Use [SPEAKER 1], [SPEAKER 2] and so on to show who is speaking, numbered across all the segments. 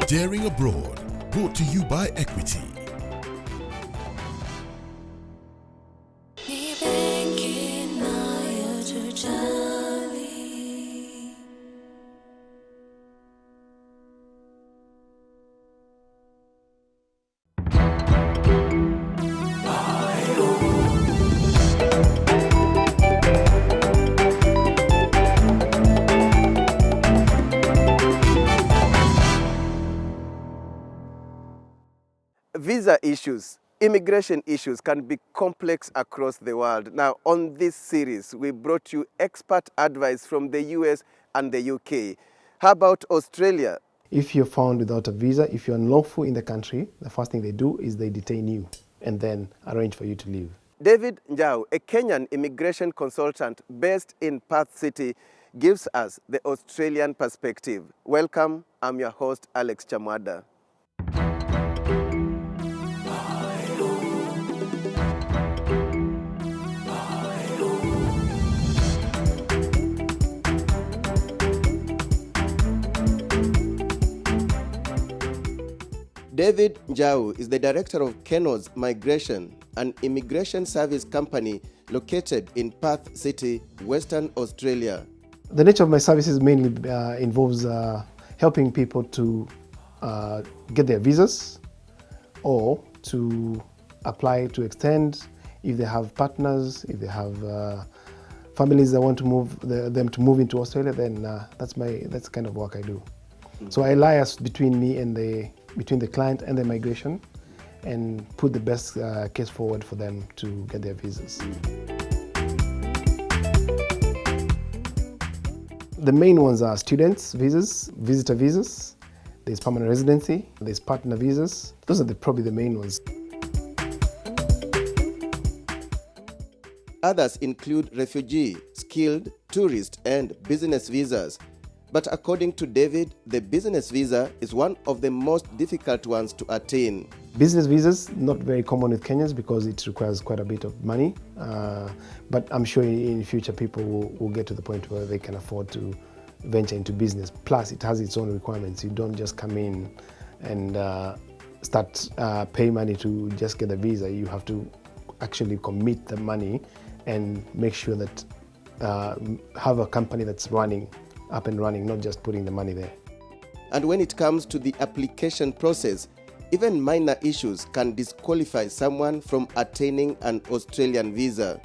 [SPEAKER 1] Daring Abroad, brought to you by Equity.
[SPEAKER 2] Visa issues, immigration issues can be complex across the world. Now, on this series, we brought you expert advice from the US and the UK. How about Australia?
[SPEAKER 3] If you're found without a visa, if you're unlawful in the country, the first thing they do is they detain you and then arrange for you to leave.
[SPEAKER 2] David Njau, a Kenyan immigration consultant based in Perth City, gives us the Australian perspective. Welcome, I'm your host, Alex Chamwada. David Njau is the director of KENOZ Migration, an immigration service company located in Perth City, Western Australia.
[SPEAKER 3] The nature of my services mainly involves helping people to get their visas or to apply to extend if they have partners, if they have families that want to move them to move into Australia. Then that's the kind of work I do. So I liaise between the client and the migration and put the best case forward for them to get their visas. The main ones are students visas, visitor visas, there's permanent residency, there's partner visas. Those are probably the main ones.
[SPEAKER 2] Others include refugee, skilled, tourist, and business visas. But according to David, the business visa is one of the most difficult ones to attain.
[SPEAKER 3] Business visas, not very common with Kenyans because it requires quite a bit of money. But I'm sure in future people will get to the point where they can afford to venture into business. Plus, it has its own requirements. You don't just come in and start pay money to just get the visa. You have to actually commit the money and make sure that have a company that's up and running, not just putting the money there.
[SPEAKER 2] And when it comes to the application process, even minor issues can disqualify someone from attaining an Australian visa.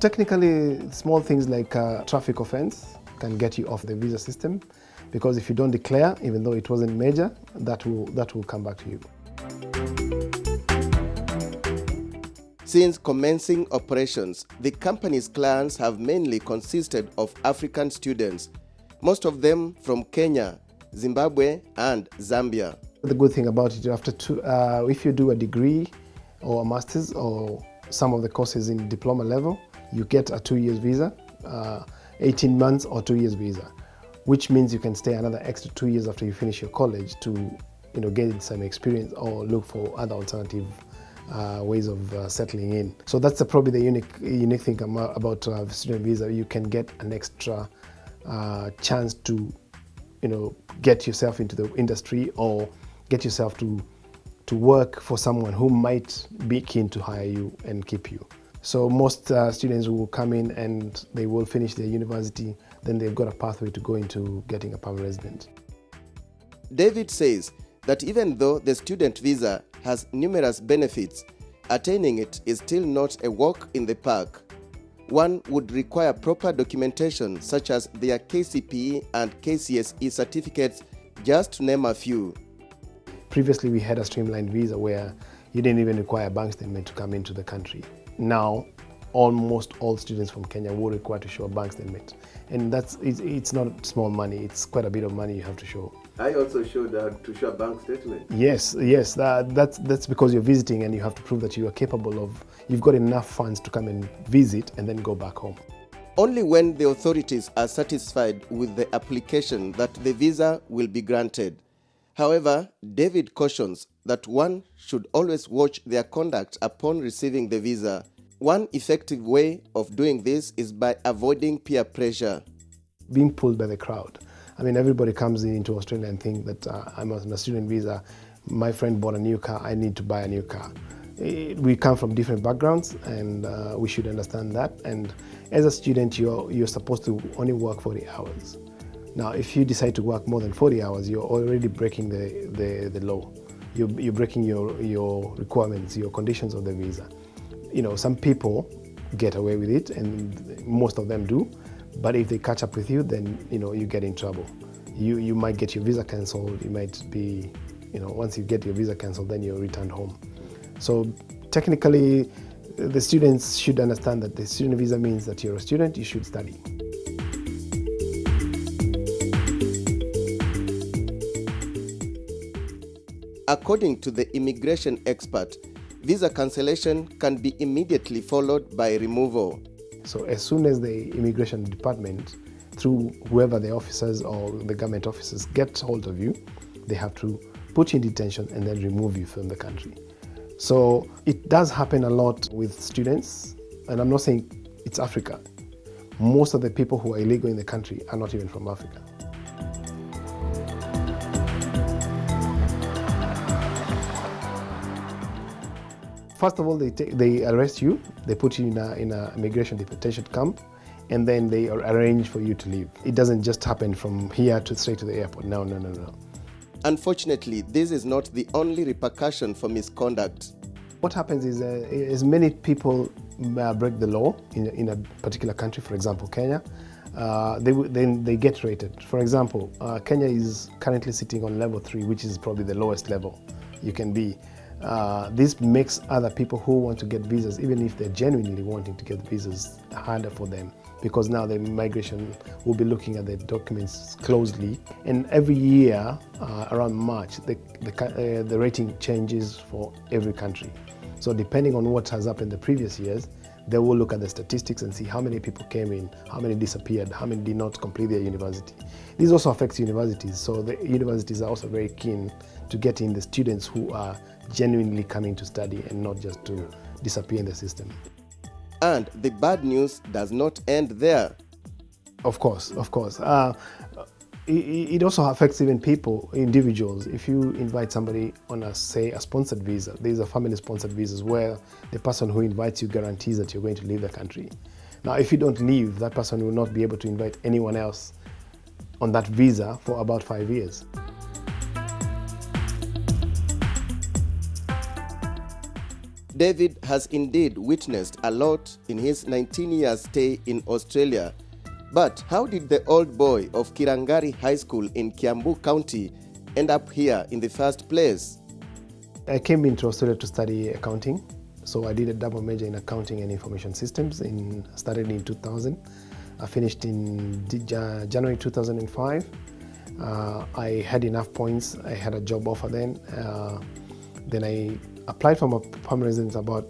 [SPEAKER 3] Technically, small things like traffic offense can get you off the visa system, because if you don't declare, even though it wasn't major, that will come back to you.
[SPEAKER 2] Since commencing operations, the company's clients have mainly consisted of African students, most of them from Kenya, Zimbabwe, and Zambia.
[SPEAKER 3] The good thing about it, if you do a degree or a master's or some of the courses in diploma level, you get a 2 years visa, 18 months or 2 years visa, which means you can stay another extra 2 years after you finish your college to gain some experience or look for other alternative ways of settling in. So that's probably the unique thing about student visa. You can get an extra chance to get yourself into the industry or get yourself to work for someone who might be keen to hire you and keep you. So most students will come in and they will finish their university, then they've got a pathway to go into getting a permanent resident.
[SPEAKER 2] David says that even though the student visa has numerous benefits, attaining it is still not a walk in the park. One would require proper documentation such as their KCPE and KCSE certificates, just to name a few.
[SPEAKER 3] Previously, we had a streamlined visa where you didn't even require a bank statement to come into the country. Now, almost all students from Kenya will require to show a bank statement. And it's not small money, it's quite a bit of money you have to show.
[SPEAKER 2] I also showed to show a bank statement.
[SPEAKER 3] Yes, that's because you're visiting and you have to prove that you are capable of, you've got enough funds to come and visit and then go back home.
[SPEAKER 2] Only when the authorities are satisfied with the application that the visa will be granted. However, David cautions that one should always watch their conduct upon receiving the visa. One effective way of doing this is by avoiding peer pressure.
[SPEAKER 3] Being pulled by the crowd. I mean, everybody comes into Australia and think that I'm on a student visa, my friend bought a new car, I need to buy a new car. We come from different backgrounds, and we should understand that. And as a student, you're supposed to only work 40 hours. Now, if you decide to work more than 40 hours, you're already breaking the law. You're breaking your requirements, your conditions of the visa. You know, some people get away with it, and most of them do. But if they catch up with you, then you get in trouble. You might get your visa cancelled. You might be, once you get your visa cancelled, then you're returned home. So technically, the students should understand that the student visa means that you're a student, you should study.
[SPEAKER 2] According to the immigration expert, visa cancellation can be immediately followed by removal.
[SPEAKER 3] So as soon as the immigration department, through whoever the officers or the government officers get hold of you, they have to put you in detention and then remove you from the country. So it does happen a lot with students, and I'm not saying it's Africa. Most of the people who are illegal in the country are not even from Africa. First of all, they arrest you, they put you in a immigration deportation camp, and then they arrange for you to leave. It doesn't just happen from here straight to the airport. No.
[SPEAKER 2] Unfortunately, this is not the only repercussion for misconduct.
[SPEAKER 3] What happens is as many people break the law in a particular country, for example, Kenya, then they get rated. For example, Kenya is currently sitting on level 3, which is probably the lowest level you can be. This makes other people who want to get visas, even if they're genuinely wanting to get visas, harder for them, because now the migration will be looking at the documents closely. And every year, around March, the rating changes for every country. So depending on what has happened the previous years, they will look at the statistics and see how many people came in, how many disappeared, how many did not complete their university. This also affects universities, so the universities are also very keen to get in the students who are genuinely coming to study and not just to disappear in the system.
[SPEAKER 2] And the bad news does not end there.
[SPEAKER 3] Of course. It also affects even people, individuals. If you invite somebody on a sponsored visa, these are family-sponsored visas where the person who invites you guarantees that you're going to leave the country. Now, if you don't leave, that person will not be able to invite anyone else on that visa for about 5 years.
[SPEAKER 2] David has indeed witnessed a lot in his 19-year stay in Australia. But how did the old boy of Kirangari High School in Kiambu County end up here in the first place?
[SPEAKER 3] I came into Australia to study accounting. So I did a double major in accounting and information systems. Started in 2000. I finished in January 2005. I had enough points. I had a job offer then. Then I applied for my permanent residence about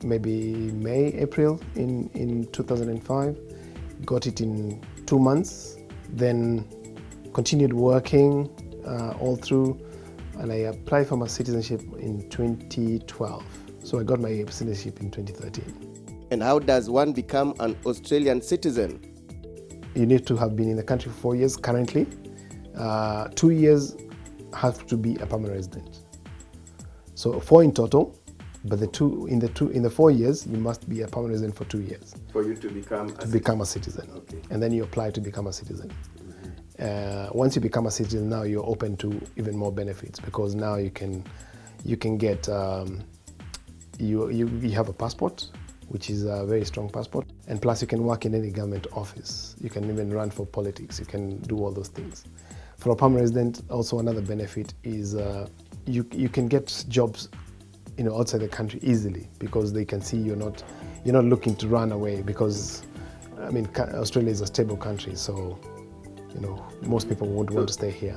[SPEAKER 3] maybe April in 2005. Got it in 2 months, then continued working all through, and I applied for my citizenship in 2012. So I got my citizenship in 2013.
[SPEAKER 2] And how does one become an Australian citizen?
[SPEAKER 3] You need to have been in the country for 4 years currently. 2 years have to be a permanent resident. So 4 in total. But in the 4 years, you must be a permanent resident for 2 years.
[SPEAKER 2] For you to become
[SPEAKER 3] a citizen.
[SPEAKER 2] Okay.
[SPEAKER 3] And then you apply to become a citizen. Mm-hmm. Once you become a citizen, now you're open to even more benefits, because now you can get you have a passport, which is a very strong passport, and plus you can work in any government office. You can even run for politics. You can do all those things. For a permanent resident, also another benefit is you can get jobs outside the country easily, because they can see you're not looking to run away, because Australia is a stable country, so most people won't want to stay here.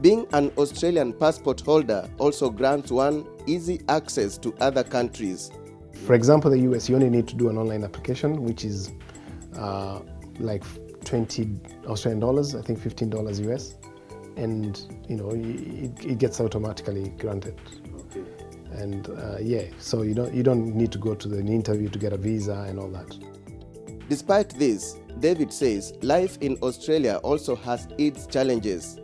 [SPEAKER 2] Being an Australian passport holder also grants one easy access to other countries.
[SPEAKER 3] For example, the US, you only need to do an online application, which is like 20 Australian dollars, I think $15 US, and it gets automatically granted.
[SPEAKER 2] Okay.
[SPEAKER 3] And so you don't need to go to an interview to get a visa and all that.
[SPEAKER 2] Despite this, David says life in Australia also has its challenges.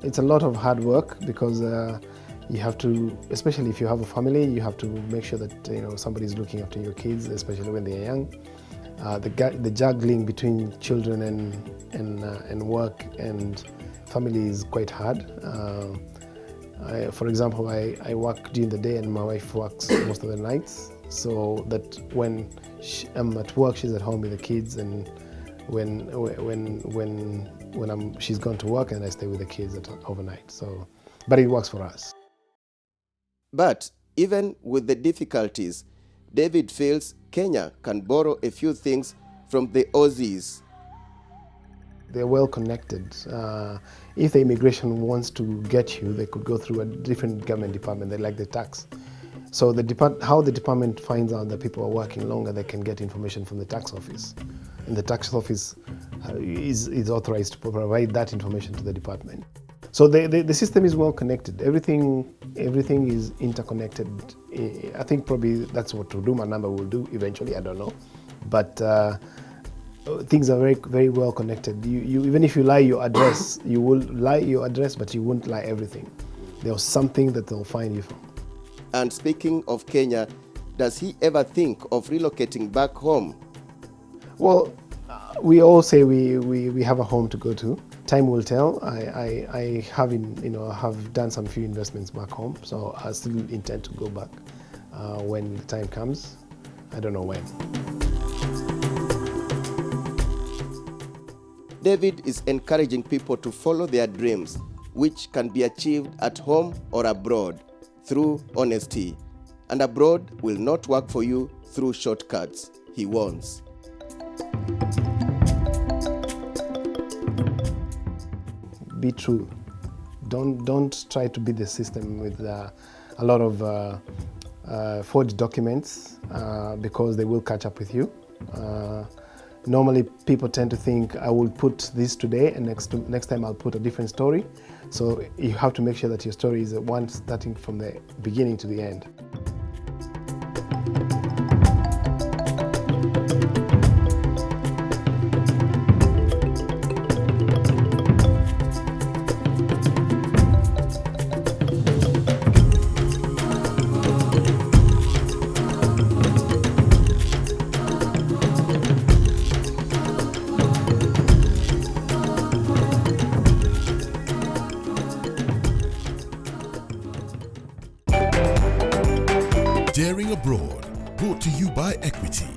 [SPEAKER 3] It's a lot of hard work because you have to, especially if you have a family, you have to make sure that somebody's looking after your kids, especially when they're young. The juggling between children and work and family is quite hard. For example, I work during the day and my wife works most of the nights, so that when I'm at work, she's at home with the kids, and when she's gone to work, and I stay with the kids overnight. So, but it works for us.
[SPEAKER 2] But even with the difficulties, David feels Kenya can borrow a few things from the Aussies.
[SPEAKER 3] They're well connected. If the immigration wants to get you, they could go through a different government department. They like the tax. So how the department finds out that people are working longer, they can get information from the tax office. And the tax office is authorized to provide that information to the department. So the system is well connected. Everything is interconnected. I think probably that's what Huduma number will do eventually. I don't know, but things are very, very well connected. You even if you lie your address, you will lie your address, but you won't lie everything. There's something that they'll find you from.
[SPEAKER 2] And speaking of Kenya, does he ever think of relocating back home?
[SPEAKER 3] Well, we all say we have a home to go to. Time will tell. I have done some few investments back home, so I still intend to go back when the time comes. I don't know when.
[SPEAKER 2] David is encouraging people to follow their dreams, which can be achieved at home or abroad through honesty. And abroad will not work for you through shortcuts, he warns.
[SPEAKER 3] Be true. Don't try to beat the system with a lot of forged documents because they will catch up with you. Normally, people tend to think, I will put this today and next time I'll put a different story. So you have to make sure that your story is one starting from the beginning to the end.
[SPEAKER 1] Daring Abroad, brought to you by Equity.